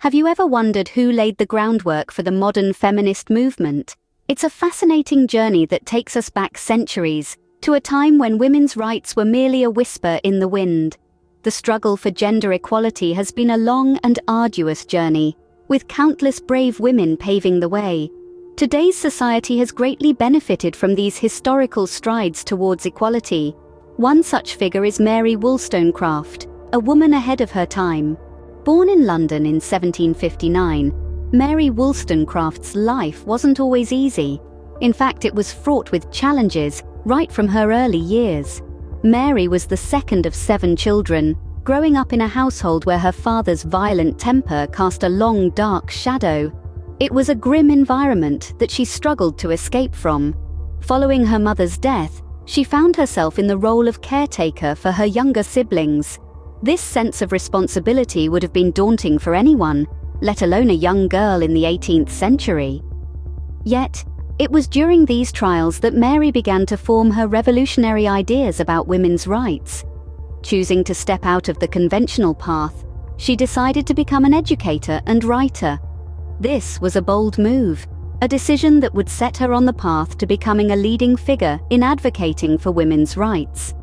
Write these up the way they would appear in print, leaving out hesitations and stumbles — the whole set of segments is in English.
Have you ever wondered who laid the groundwork for the modern feminist movement? It's a fascinating journey that takes us back centuries, to a time when women's rights were merely a whisper in the wind. The struggle for gender equality has been a long and arduous journey, with countless brave women paving the way. Today's society has greatly benefited from these historical strides towards equality. One such figure is Mary Wollstonecraft, a woman ahead of her time. Born in London in 1759, Mary Wollstonecraft's life wasn't always easy. In fact, it was fraught with challenges right from her early years. Mary was the second of 7 children, growing up in a household where her father's violent temper cast a long, dark shadow. It was a grim environment that she struggled to escape from. Following her mother's death, she found herself in the role of caretaker for her younger siblings. This sense of responsibility would have been daunting for anyone, let alone a young girl in the 18th century. Yet, it was during these trials that Mary began to form her revolutionary ideas about women's rights. Choosing to step out of the conventional path, she decided to become an educator and writer. This was a bold move, a decision that would set her on the path to becoming a leading figure in advocating for women's rights.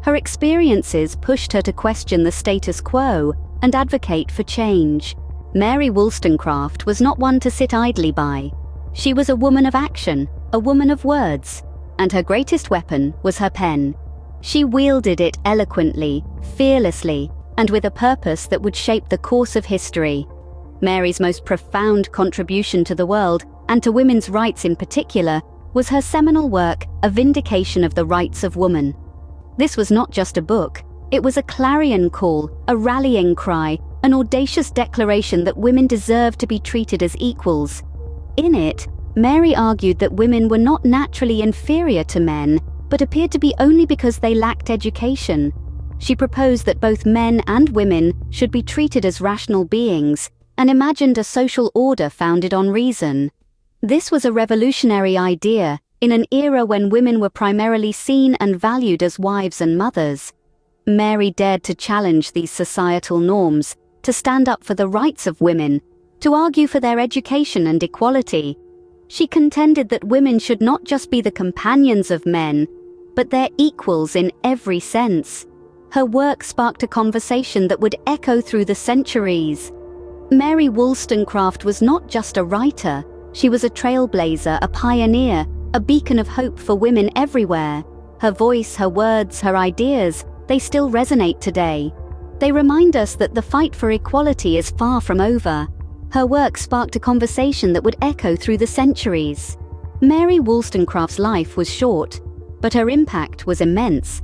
Her experiences pushed her to question the status quo and advocate for change. Mary Wollstonecraft was not one to sit idly by. She was a woman of action, a woman of words, and her greatest weapon was her pen. She wielded it eloquently, fearlessly, and with a purpose that would shape the course of history. Mary's most profound contribution to the world, and to women's rights in particular, was her seminal work, A Vindication of the Rights of Woman. This was not just a book, it was a clarion call, a rallying cry, an audacious declaration that women deserved to be treated as equals. In it, Mary argued that women were not naturally inferior to men, but appeared to be only because they lacked education. She proposed that both men and women should be treated as rational beings, and imagined a social order founded on reason. This was a revolutionary idea, in an era when women were primarily seen and valued as wives and mothers. Mary dared to challenge these societal norms, to stand up for the rights of women, to argue for their education and equality. She contended that women should not just be the companions of men, but their equals in every sense. Her work sparked a conversation that would echo through the centuries. Mary Wollstonecraft was not just a writer, she was a trailblazer, a pioneer, a beacon of hope for women everywhere. Her voice, her words, her ideas, they still resonate today. They remind us that the fight for equality is far from over. Her work sparked a conversation that would echo through the centuries. Mary Wollstonecraft's life was short, but her impact was immense.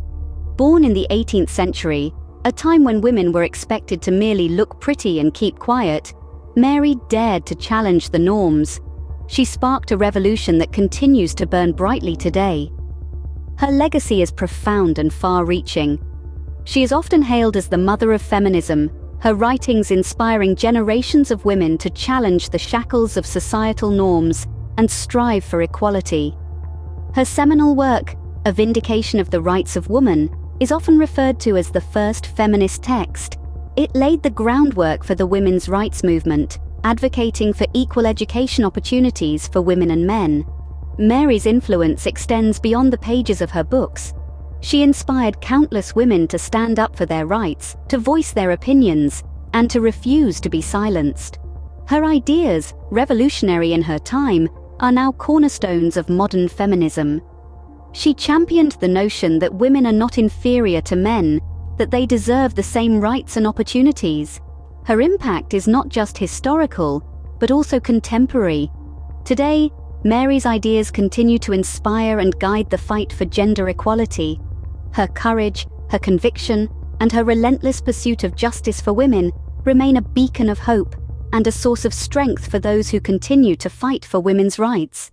Born in the 18th century, a time when women were expected to merely look pretty and keep quiet, Mary dared to challenge the norms. She sparked a revolution that continues to burn brightly today. Her legacy is profound and far-reaching. She is often hailed as the mother of feminism, her writings inspiring generations of women to challenge the shackles of societal norms and strive for equality. Her seminal work, A Vindication of the Rights of Woman, is often referred to as the first feminist text. It laid the groundwork for the women's rights movement, advocating for equal education opportunities for women and men. Mary's influence extends beyond the pages of her books. She inspired countless women to stand up for their rights, to voice their opinions, and to refuse to be silenced. Her ideas, revolutionary in her time, are now cornerstones of modern feminism. She championed the notion that women are not inferior to men, that they deserve the same rights and opportunities. Her impact is not just historical, but also contemporary. Today, Mary's ideas continue to inspire and guide the fight for gender equality. Her courage, her conviction, and her relentless pursuit of justice for women remain a beacon of hope and a source of strength for those who continue to fight for women's rights.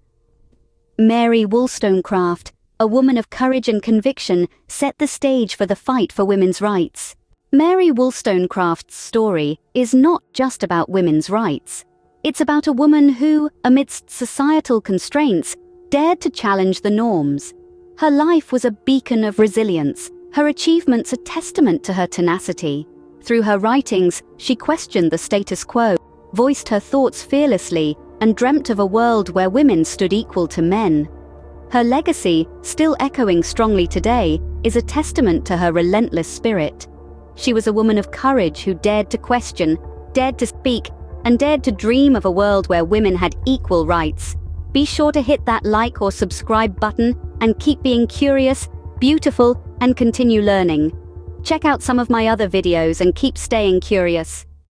Mary Wollstonecraft, a woman of courage and conviction, set the stage for the fight for women's rights. Mary Wollstonecraft's story is not just about women's rights. It's about a woman who, amidst societal constraints, dared to challenge the norms. Her life was a beacon of resilience, her achievements a testament to her tenacity. Through her writings, she questioned the status quo, voiced her thoughts fearlessly, and dreamt of a world where women stood equal to men. Her legacy, still echoing strongly today, is a testament to her relentless spirit. She was a woman of courage who dared to question, dared to speak, and dared to dream of a world where women had equal rights. Be sure to hit that like or subscribe button and keep being curious, beautiful, and continue learning. Check out some of my other videos and keep staying curious.